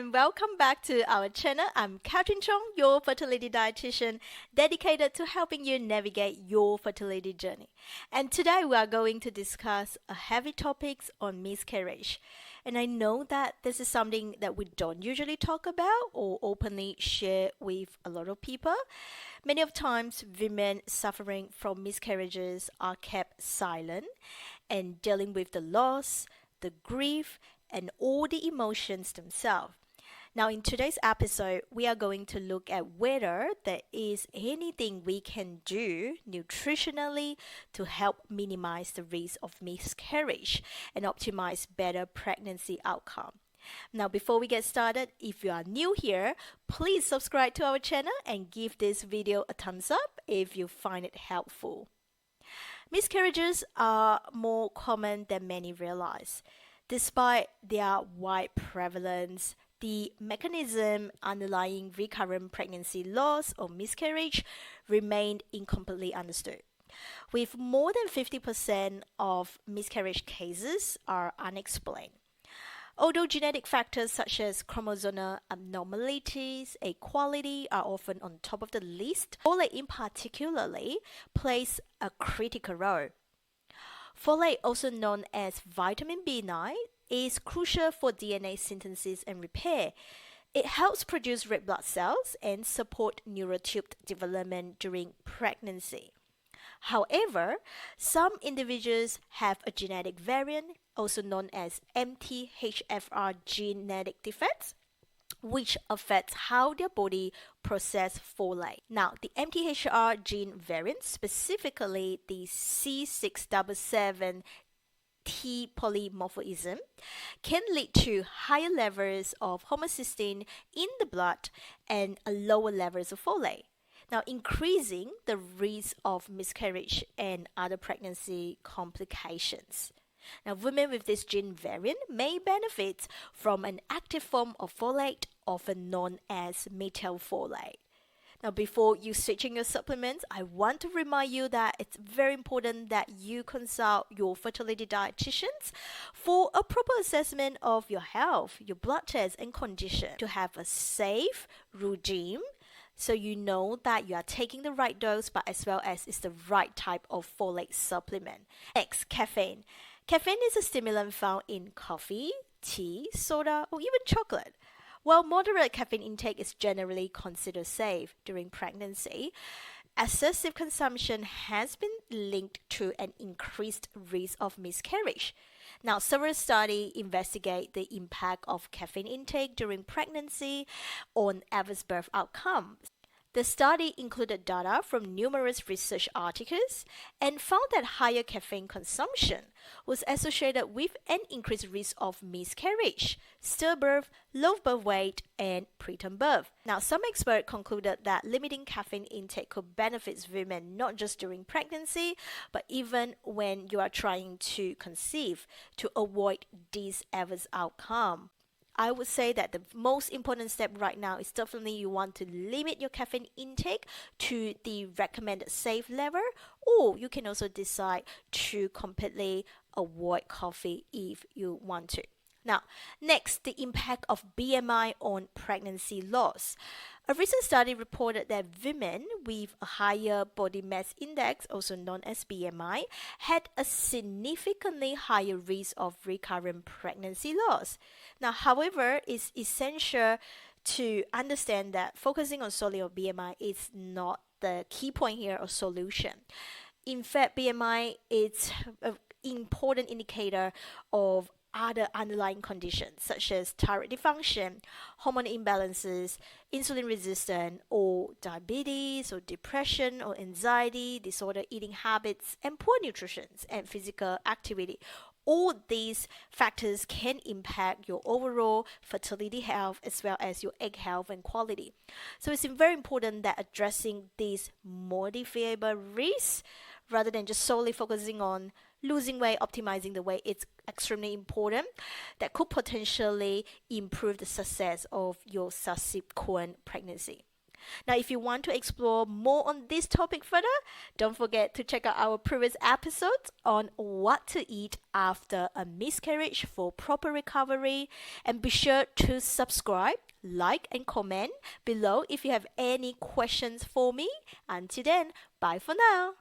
and welcome back to our channel. I'm Catherine Chong, your fertility dietitian, dedicated to helping you navigate your fertility journey. And today we are going to discuss a heavy topics on miscarriage. And I know that this is something that we don't usually talk about or openly share with a lot of people. Many of times, women suffering from miscarriages are kept silent and dealing with the loss, the grief, and all the emotions themselves. Now, in today's episode, we are going to look at whether there is anything we can do nutritionally to help minimize the risk of miscarriage and optimize better pregnancy outcome. Now, before we get started, if you are new here, please subscribe to our channel and give this video a thumbs up if you find it helpful. Miscarriages are more common than many realize. Despite their wide prevalence, the mechanism underlying recurrent pregnancy loss or miscarriage remained incompletely understood. With more than 50% of miscarriage cases are unexplained. Although genetic factors such as chromosomal abnormalities, equality are often on top of the list, folate in particularly plays a critical role. Folate, also known as vitamin B9, is crucial for DNA synthesis and repair. It helps produce red blood cells and support neurotube development during pregnancy. However, some individuals have a genetic variant, also known as MTHFR genetic defects, which affects how their body processes folate. Now, the MTHFR gene variant, specifically the C677T polymorphism, can lead to higher levels of homocysteine in the blood and lower levels of folate. Now, increasing the risk of miscarriage and other pregnancy complications. Now, women with this gene variant may benefit from an active form of folate, often known as methylfolate. Now, before you switching your supplements, I want to remind you that it's very important that you consult your fertility dietitians for a proper assessment of your health, your blood tests, and condition to have a safe regime so you know that you are taking the right dose, but as well as it's the right type of folate supplement. Next, caffeine. Caffeine is a stimulant found in coffee, tea, soda, or even chocolate. While moderate caffeine intake is generally considered safe during pregnancy, excessive consumption has been linked to an increased risk of miscarriage. Now, several studies investigate the impact of caffeine intake during pregnancy on adverse birth outcomes. The study included data from numerous research articles and found that higher caffeine consumption was associated with an increased risk of miscarriage, stillbirth, low birth weight, and preterm birth. Now, some experts concluded that limiting caffeine intake could benefit women not just during pregnancy, but even when you are trying to conceive to avoid these adverse outcomes. I would say that the most important step right now is definitely you want to limit your caffeine intake to the recommended safe level, or you can also decide to completely avoid coffee if you want to. Now, next, the impact of BMI on pregnancy loss. A recent study reported that women with a higher body mass index, also known as BMI, had a significantly higher risk of recurrent pregnancy loss. Now, however, it's essential to understand that focusing on solely on BMI is not the key point here or solution. In fact, BMI is an important indicator of other underlying conditions such as thyroid dysfunction, hormone imbalances, insulin resistance, or diabetes, or depression, or anxiety, disorder eating habits, and poor nutrition and physical activity. All these factors can impact your overall fertility health as well as your egg health and quality. So it's very important that addressing these modifiable risks rather than just solely focusing on losing weight, optimizing the weight, it's extremely important. That could potentially improve the success of your subsequent pregnancy. Now, if you want to explore more on this topic further, don't forget to check out our previous episodes on what to eat after a miscarriage for proper recovery. And be sure to subscribe, like, and comment below if you have any questions for me. Until then, bye for now.